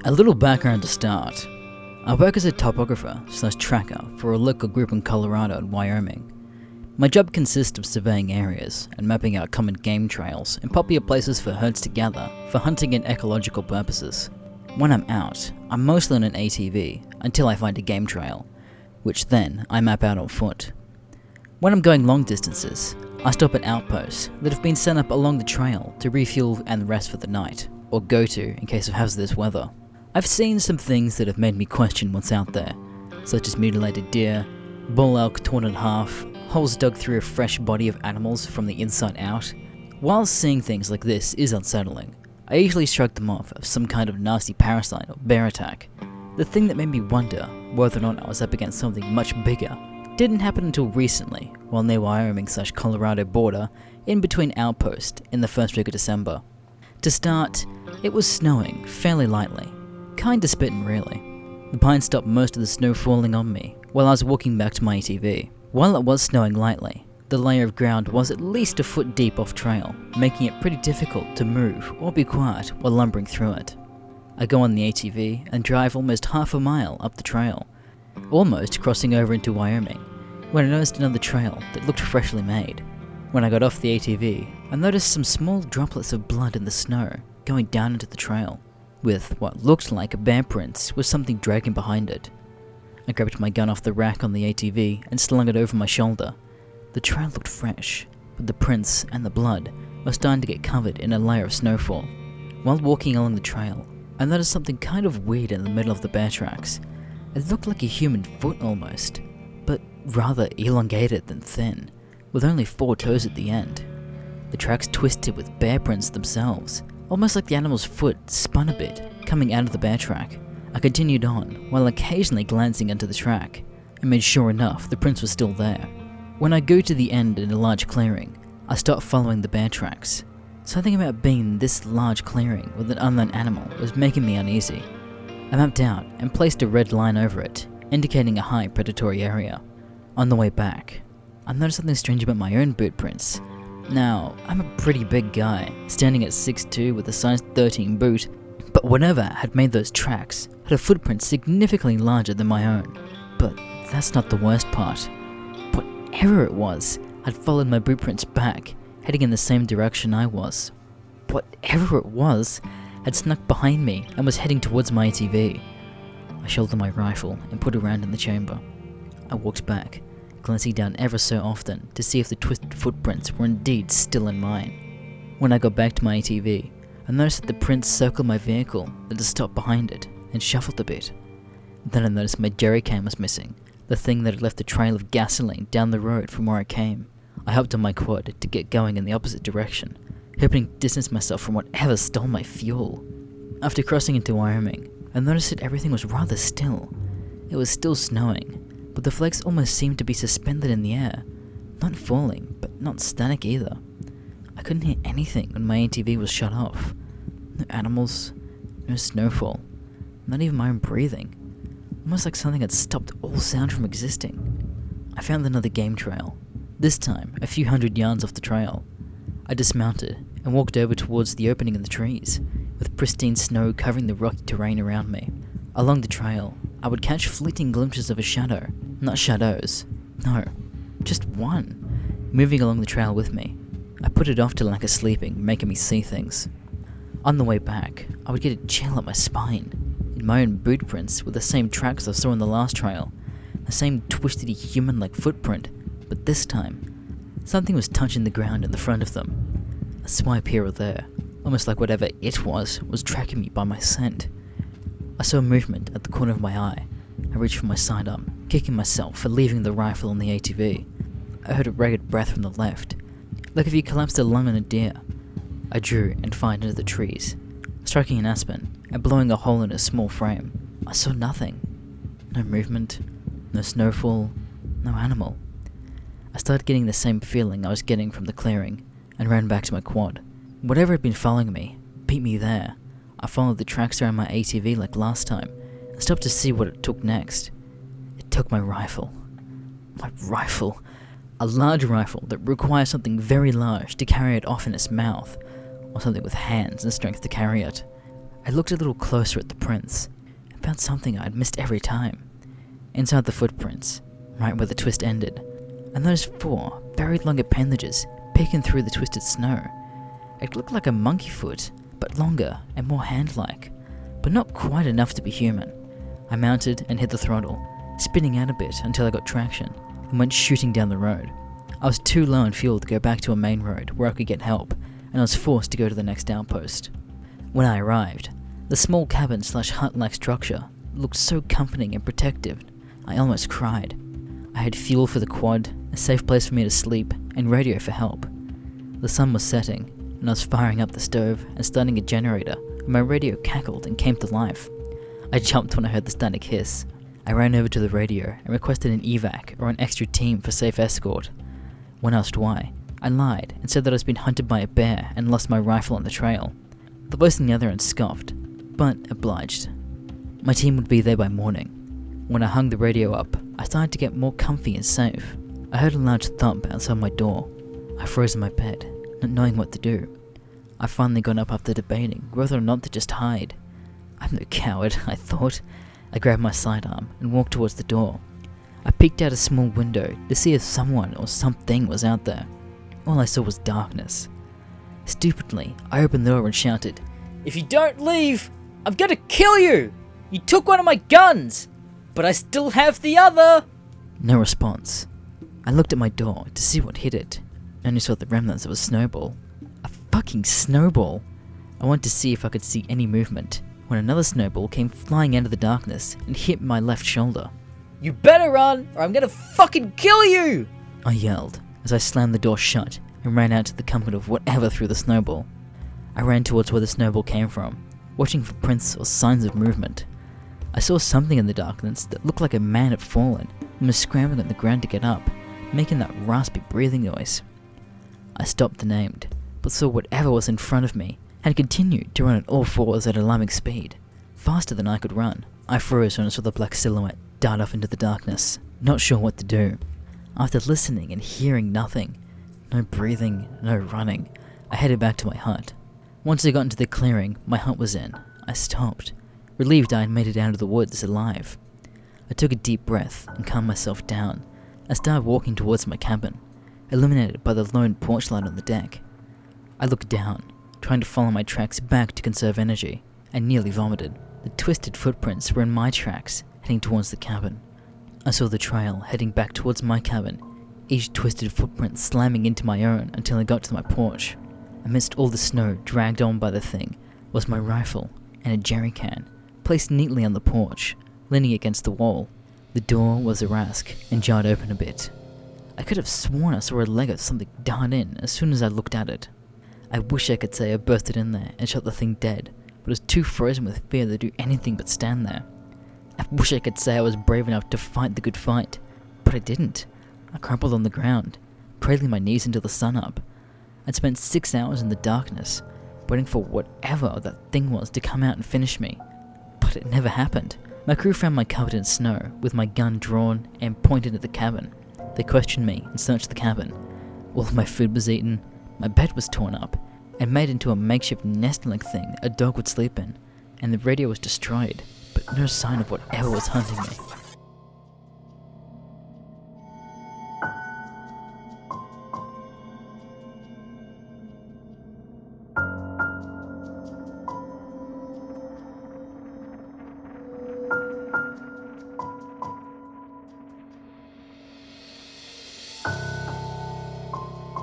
A little background to start. I work as a topographer/tracker for a local group in Colorado and Wyoming. My job consists of surveying areas and mapping out common game trails and popular places for herds to gather for hunting and ecological purposes. When I'm out, I'm mostly on an ATV until I find a game trail, which then I map out on foot. When I'm going long distances, I stop at outposts that have been set up along the trail to refuel and rest for the night, or go to in case of hazardous weather. I've seen some things that have made me question what's out there, such as mutilated deer, bull elk torn in half, holes dug through a fresh body of animals from the inside out. While seeing things like this is unsettling, I usually shrug them off as some kind of nasty parasite or bear attack. The thing that made me wonder whether or not I was up against something much bigger didn't happen until recently, while near Wyoming/Colorado border, in between outposts in the first week of December. To start, it was snowing fairly lightly, kinda spitting really. The pines stopped most of the snow falling on me while I was walking back to my ATV. While it was snowing lightly, the layer of ground was at least a foot deep off trail, making it pretty difficult to move or be quiet while lumbering through it. I go on the ATV and drive almost half a mile up the trail, almost crossing over into Wyoming, when I noticed another trail that looked freshly made. When I got off the ATV, I noticed some small droplets of blood in the snow going down into the trail, with what looked like bear prints with something dragging behind it. I grabbed my gun off the rack on the ATV and slung it over my shoulder. The trail looked fresh, but the prints and the blood were starting to get covered in a layer of snowfall. While walking along the trail, I noticed something kind of weird in the middle of the bear tracks. It looked like a human foot almost, but rather elongated than thin, with only 4 toes at the end. The tracks twisted with bear prints themselves, almost like the animal's foot spun a bit, coming out of the bear track. I continued on, while occasionally glancing into the track, and made sure enough the prints were still there. When I go to the end in a large clearing, I start following the bear tracks. Something about being in this large clearing with an unknown animal was making me uneasy. I mapped out and placed a red line over it, indicating a high predatory area. On the way back, I noticed something strange about my own boot prints. Now, I'm a pretty big guy, standing at 6'2" with a size 13 boot, but whatever had made those tracks had a footprint significantly larger than my own. But that's not the worst part. Whatever it was had followed my boot prints back, heading in the same direction I was. Whatever it was had snuck behind me and was heading towards my ATV. I shouldered my rifle and put it around in the chamber. I walked back, glancing down ever so often to see if the twisted footprints were indeed still in mine. When I got back to my ATV, I noticed that the prints circled my vehicle that had stopped behind it and shuffled a bit. Then I noticed my jerry can was missing, the thing that had left a trail of gasoline down the road from where I came. I hopped on my quad to get going in the opposite direction, hoping to distance myself from whatever stole my fuel. After crossing into Wyoming, I noticed that everything was rather still. It was still snowing, but the flakes almost seemed to be suspended in the air, not falling, but not static either. I couldn't hear anything when my ATV was shut off. No animals, no snowfall, not even my own breathing. Almost like something had stopped all sound from existing. I found another game trail, this time a few hundred yards off the trail. I dismounted and walked over towards the opening in the trees, with pristine snow covering the rocky terrain around me. Along the trail, I would catch fleeting glimpses of a shadow. Not shadows, no, just one, moving along the trail with me. I put it off to lack of sleeping, making me see things. On the way back, I would get a chill at my spine, in my own boot prints with the same tracks I saw in the last trail, the same twisted human-like footprint, but this time, something was touching the ground in the front of them. A swipe here or there, almost like whatever it was tracking me by my scent. I saw movement at the corner of my eye. I reached for my sidearm, kicking myself for leaving the rifle on the ATV. I heard a ragged breath from the left, like if you collapsed a lung on a deer. I drew and fired into the trees, striking an aspen and blowing a hole in a small frame. I saw nothing. No movement, no snowfall, no animal. I started getting the same feeling I was getting from the clearing and ran back to my quad. Whatever had been following me beat me there. I followed the tracks around my ATV like last time and stopped to see what it took next. It took my rifle. My rifle. A large rifle that requires something very large to carry it off in its mouth, or something with hands and strength to carry it. I looked a little closer at the prints and found something I'd missed every time. Inside the footprints, right where the twist ended, I noticed 4 very long appendages peeking through the twisted snow. It looked like a monkey foot, but longer and more hand-like, but not quite enough to be human. I mounted and hit the throttle, spinning out a bit until I got traction, and went shooting down the road. I was too low on fuel to go back to a main road where I could get help, and I was forced to go to the next outpost. When I arrived, the small cabin/hut-like structure looked so comforting and protective, I almost cried. I had fuel for the quad, a safe place for me to sleep, and radio for help. The sun was setting, and I was firing up the stove and starting a generator when my radio cackled and came to life. I jumped when I heard the static hiss. I ran over to the radio and requested an evac or an extra team for safe escort. When asked why, I lied and said that I was being hunted by a bear and lost my rifle on the trail. The voice on the other end scoffed, but obliged. My team would be there by morning. When I hung the radio up, I started to get more comfy and safe. I heard a large thump outside my door. I froze in my bed, not knowing what to do. I finally got up after debating whether or not to just hide. I'm no coward, I thought. I grabbed my sidearm and walked towards the door. I peeked out a small window to see if someone or something was out there. All I saw was darkness. Stupidly, I opened the door and shouted, "If you don't leave, I'm gonna kill you! You took one of my guns, but I still have the other!" No response. I looked at my door to see what hit it, and only saw the remnants of a snowball. A fucking snowball! I wanted to see if I could see any movement, when another snowball came flying out of the darkness and hit my left shoulder. "You better run, or I'm gonna fucking kill you!" I yelled as I slammed the door shut and ran out to the comfort of whatever threw the snowball. I ran towards where the snowball came from, watching for prints or signs of movement. I saw something in the darkness that looked like a man had fallen and was scrambling on the ground to get up, making that raspy breathing noise. I stopped and aimed, but saw whatever was in front of me and continued to run at all fours at alarming speed, faster than I could run. I froze when I saw the black silhouette dart off into the darkness, not sure what to do. After listening and hearing nothing, no breathing, no running, I headed back to my hut. Once I got into the clearing my hut was in, I stopped, relieved I had made it out of the woods alive. I took a deep breath and calmed myself down. I started walking towards my cabin, illuminated by the lone porch light on the deck. I looked down, trying to follow my tracks back to conserve energy, and nearly vomited. The twisted footprints were in my tracks, heading towards the cabin. I saw the trail heading back towards my cabin, each twisted footprint slamming into my own until I got to my porch. Amidst all the snow dragged on by the thing was my rifle and a jerry can, placed neatly on the porch, leaning against the wall. The door was a rask and jarred open a bit. I could have sworn I saw a leg of something dart in as soon as I looked at it. I wish I could say I bursted in there and shot the thing dead, but I was too frozen with fear to do anything but stand there. I wish I could say I was brave enough to fight the good fight, but I didn't. I crumpled on the ground, cradling my knees until the sun up. I'd spent 6 hours in the darkness, waiting for whatever that thing was to come out and finish me, but it never happened. My crew found me covered in snow, with my gun drawn and pointed at the cabin. They questioned me and searched the cabin. All of my food was eaten, my bed was torn up, and made into a makeshift nest-like thing a dog would sleep in, and the radio was destroyed, but no sign of whatever was hunting me.